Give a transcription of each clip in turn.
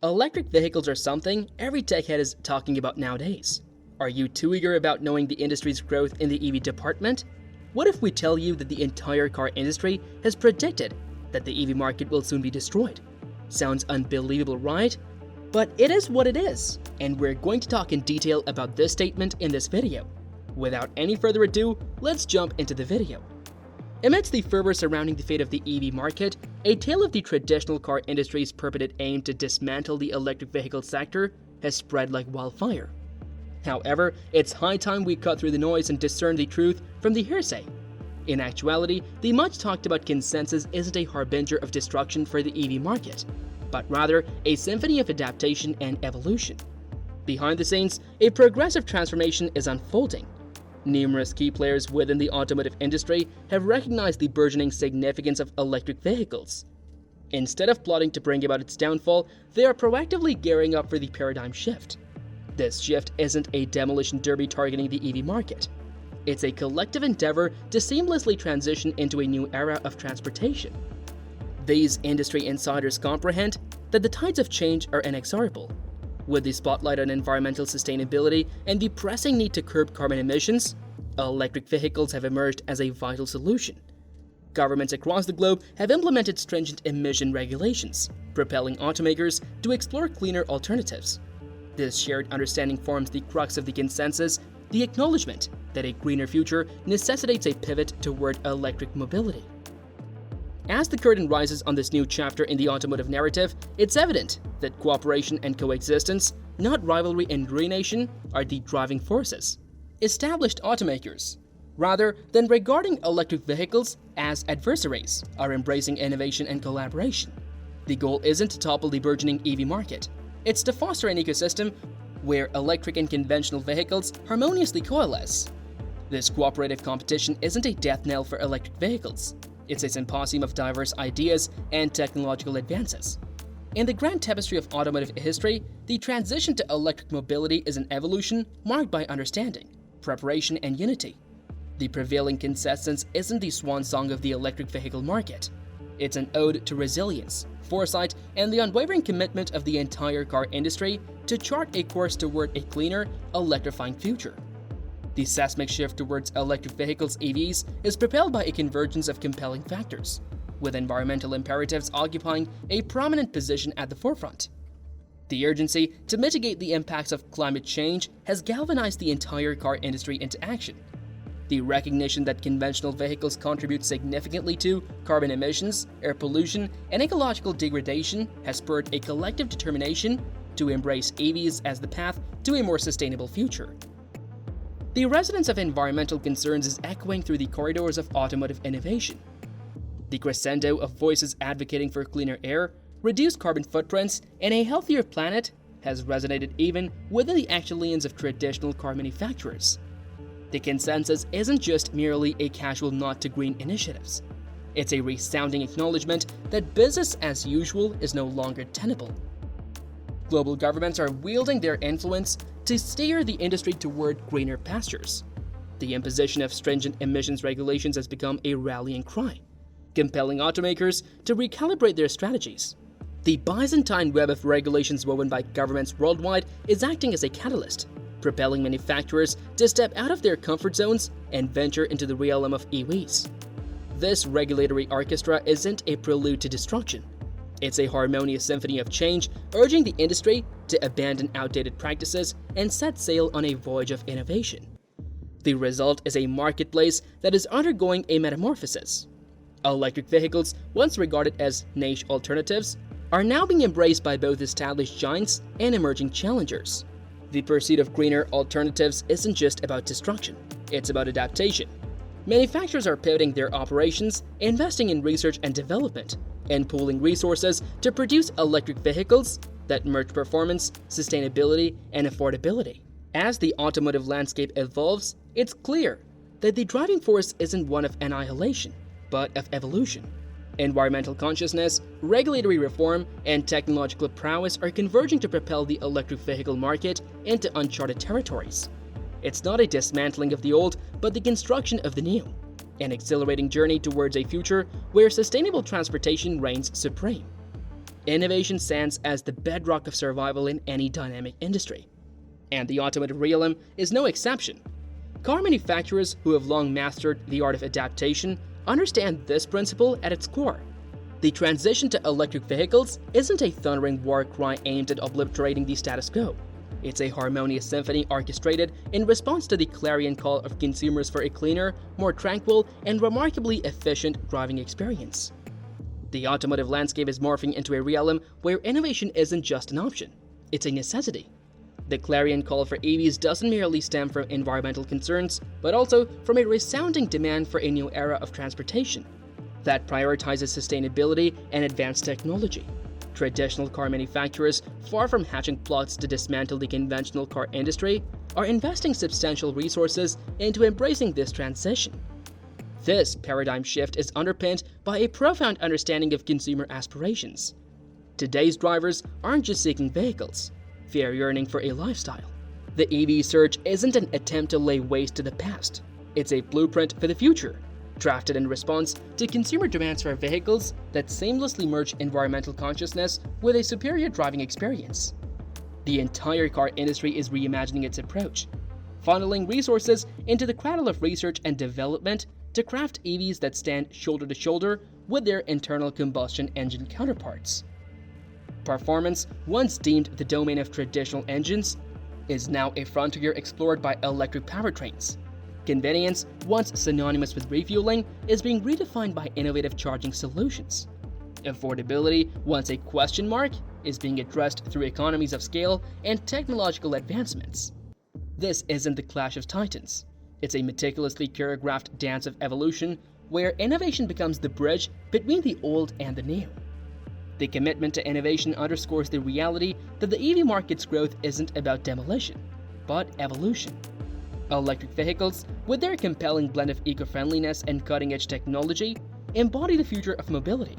Electric vehicles are something every tech head is talking about nowadays. Are you too eager about knowing the industry's growth in the EV department? What if we tell you that the entire car industry has predicted that the EV market will soon be destroyed? Sounds unbelievable, right? But it is what it is, and we're going to talk in detail about this statement in this video. Without any further ado, let's jump into the video. Amidst the fervor surrounding the fate of the EV market, a tale of the traditional car industry's purported aim to dismantle the electric vehicle sector has spread like wildfire. However, it's high time we cut through the noise and discern the truth from the hearsay. In actuality, the much talked about consensus isn't a harbinger of destruction for the EV market, but rather a symphony of adaptation and evolution. Behind the scenes, a progressive transformation is unfolding. Numerous key players within the automotive industry have recognized the burgeoning significance of electric vehicles. Instead of plotting to bring about its downfall, they are proactively gearing up for the paradigm shift. This shift isn't a demolition derby targeting the EV market. It's a collective endeavor to seamlessly transition into a new era of transportation. These industry insiders comprehend that the tides of change are inexorable. With the spotlight on environmental sustainability and the pressing need to curb carbon emissions, electric vehicles have emerged as a vital solution. Governments across the globe have implemented stringent emission regulations, propelling automakers to explore cleaner alternatives. This shared understanding forms the crux of the consensus, the acknowledgement that a greener future necessitates a pivot toward electric mobility. As the curtain rises on this new chapter in the automotive narrative, it's evident that cooperation and coexistence, not rivalry and ruination, are the driving forces. Established automakers, rather than regarding electric vehicles as adversaries, are embracing innovation and collaboration. The goal isn't to topple the burgeoning EV market. It's to foster an ecosystem where electric and conventional vehicles harmoniously coalesce. This cooperative competition isn't a death knell for electric vehicles. It's a symposium of diverse ideas and technological advances. In the grand tapestry of automotive history, the transition to electric mobility is an evolution marked by understanding, preparation, and unity. The prevailing consensus isn't the swan song of the electric vehicle market. It's an ode to resilience, foresight, and the unwavering commitment of the entire car industry to chart a course toward a cleaner, electrifying future. The seismic shift towards electric vehicles (EVs) is propelled by a convergence of compelling factors, with environmental imperatives occupying a prominent position at the forefront. The urgency to mitigate the impacts of climate change has galvanized the entire car industry into action. The recognition that conventional vehicles contribute significantly to carbon emissions, air pollution, and ecological degradation has spurred a collective determination to embrace EVs as the path to a more sustainable future. The resonance of environmental concerns is echoing through the corridors of automotive innovation. The crescendo of voices advocating for cleaner air, reduced carbon footprints, and a healthier planet has resonated even within the echelons of traditional car manufacturers. The consensus isn't just merely a casual nod to green initiatives. It's a resounding acknowledgement that business as usual is no longer tenable. Global governments are wielding their influence to steer the industry toward greener pastures. The imposition of stringent emissions regulations has become a rallying cry, compelling automakers to recalibrate their strategies. The Byzantine web of regulations woven by governments worldwide is acting as a catalyst, propelling manufacturers to step out of their comfort zones and venture into the realm of EVs. This regulatory orchestra isn't a prelude to destruction. It's a harmonious symphony of change, urging the industry to abandon outdated practices and set sail on a voyage of innovation. The result is a marketplace that is undergoing a metamorphosis. Electric vehicles, once regarded as niche alternatives, are now being embraced by both established giants and emerging challengers. The pursuit of greener alternatives isn't just about destruction, it's about adaptation. Manufacturers are pivoting their operations, investing in research and development, and pooling resources to produce electric vehicles that merge performance, sustainability, and affordability. As the automotive landscape evolves, it's clear that the driving force isn't one of annihilation, but of evolution. Environmental consciousness, regulatory reform, and technological prowess are converging to propel the electric vehicle market into uncharted territories. It's not a dismantling of the old, but the construction of the new. An exhilarating journey towards a future where sustainable transportation reigns supreme. Innovation stands as the bedrock of survival in any dynamic industry. And the automotive realm is no exception. Car manufacturers who have long mastered the art of adaptation understand this principle at its core. The transition to electric vehicles isn't a thundering war cry aimed at obliterating the status quo. It's a harmonious symphony orchestrated in response to the clarion call of consumers for a cleaner, more tranquil, and remarkably efficient driving experience. The automotive landscape is morphing into a realm where innovation isn't just an option, it's a necessity. The clarion call for EVs doesn't merely stem from environmental concerns, but also from a resounding demand for a new era of transportation that prioritizes sustainability and advanced technology. Traditional car manufacturers, far from hatching plots to dismantle the conventional car industry, are investing substantial resources into embracing this transition. This paradigm shift is underpinned by a profound understanding of consumer aspirations. Today's drivers aren't just seeking vehicles, they are yearning for a lifestyle. The EV surge isn't an attempt to lay waste to the past, it's a blueprint for the future, drafted in response to consumer demands for vehicles that seamlessly merge environmental consciousness with a superior driving experience. The entire car industry is reimagining its approach, funneling resources into the cradle of research and development to craft EVs that stand shoulder to shoulder with their internal combustion engine counterparts. Performance, once deemed the domain of traditional engines, is now a frontier explored by electric powertrains. Convenience, once synonymous with refueling, is being redefined by innovative charging solutions. Affordability, once a question mark, is being addressed through economies of scale and technological advancements. This isn't the clash of titans. It's a meticulously choreographed dance of evolution where innovation becomes the bridge between the old and the new. The commitment to innovation underscores the reality that the EV market's growth isn't about demolition, but evolution. Electric vehicles, with their compelling blend of eco-friendliness and cutting-edge technology, embody the future of mobility.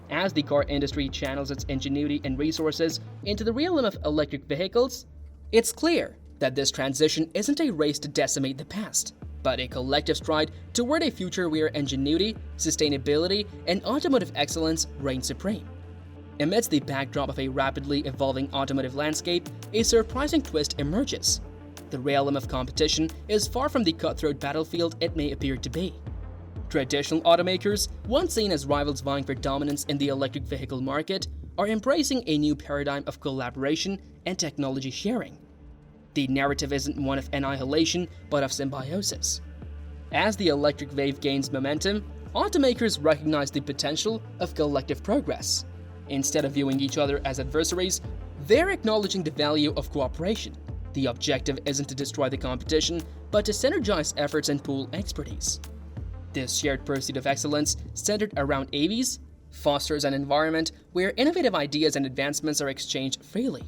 As the car industry channels its ingenuity and resources into the realm of electric vehicles, it's clear that this transition isn't a race to decimate the past, but a collective stride toward a future where ingenuity, sustainability, and automotive excellence reign supreme. Amidst the backdrop of a rapidly evolving automotive landscape, a surprising twist emerges. The realm of competition is far from the cutthroat battlefield it may appear to be. Traditional automakers, once seen as rivals vying for dominance in the electric vehicle market, are embracing a new paradigm of collaboration and technology sharing. The narrative isn't one of annihilation, but of symbiosis. As the electric wave gains momentum, automakers recognize the potential of collective progress. Instead of viewing each other as adversaries, they're acknowledging the value of cooperation. The objective isn't to destroy the competition, but to synergize efforts and pool expertise. This shared pursuit of excellence, centered around EVs, fosters an environment where innovative ideas and advancements are exchanged freely.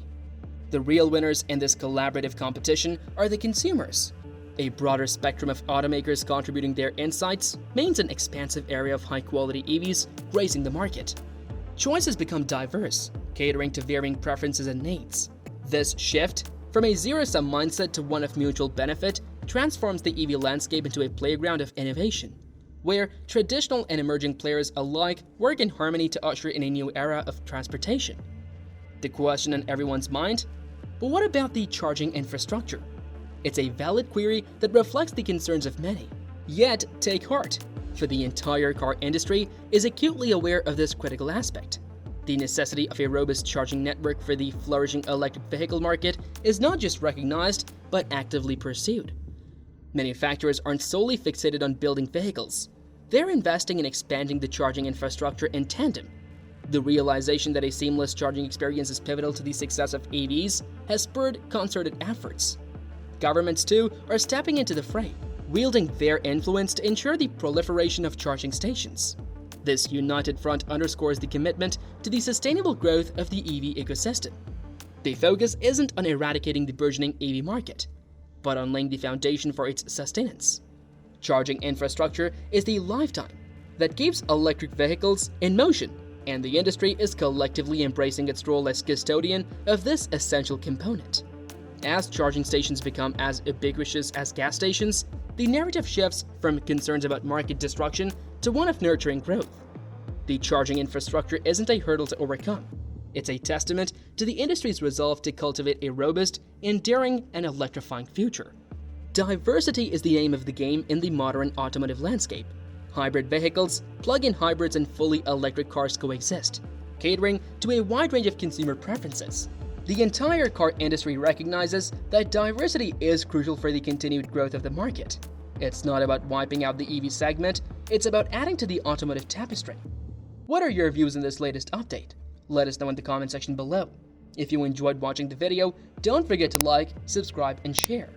The real winners in this collaborative competition are the consumers. A broader spectrum of automakers contributing their insights means an expansive area of high-quality EVs gracing the market. Choices become diverse, catering to varying preferences and needs. This shift, from a zero-sum mindset to one of mutual benefit, transforms the EV landscape into a playground of innovation, where traditional and emerging players alike work in harmony to usher in a new era of transportation. The question on everyone's mind: but what about the charging infrastructure? It's a valid query that reflects the concerns of many. Yet, take heart, for the entire car industry is acutely aware of this critical aspect. The necessity of a robust charging network for the flourishing electric vehicle market is not just recognized, but actively pursued. Manufacturers aren't solely fixated on building vehicles. They're investing in expanding the charging infrastructure in tandem. The realization that a seamless charging experience is pivotal to the success of EVs has spurred concerted efforts. Governments, too, are stepping into the fray, wielding their influence to ensure the proliferation of charging stations. This united front underscores the commitment to the sustainable growth of the EV ecosystem. The focus isn't on eradicating the burgeoning EV market, but on laying the foundation for its sustenance. Charging infrastructure is the lifetime that keeps electric vehicles in motion, and the industry is collectively embracing its role as custodian of this essential component. As charging stations become as ubiquitous as gas stations, the narrative shifts from concerns about market destruction to one of nurturing growth. The charging infrastructure isn't a hurdle to overcome. It's a testament to the industry's resolve to cultivate a robust, enduring, and electrifying future. Diversity is the aim of the game in the modern automotive landscape. Hybrid vehicles, plug-in hybrids, and fully electric cars coexist, catering to a wide range of consumer preferences. The entire car industry recognizes that diversity is crucial for the continued growth of the market. It's not about wiping out the EV segment, it's about adding to the automotive tapestry. What are your views on this latest update? Let us know in the comment section below. If you enjoyed watching the video, don't forget to like, subscribe, and share.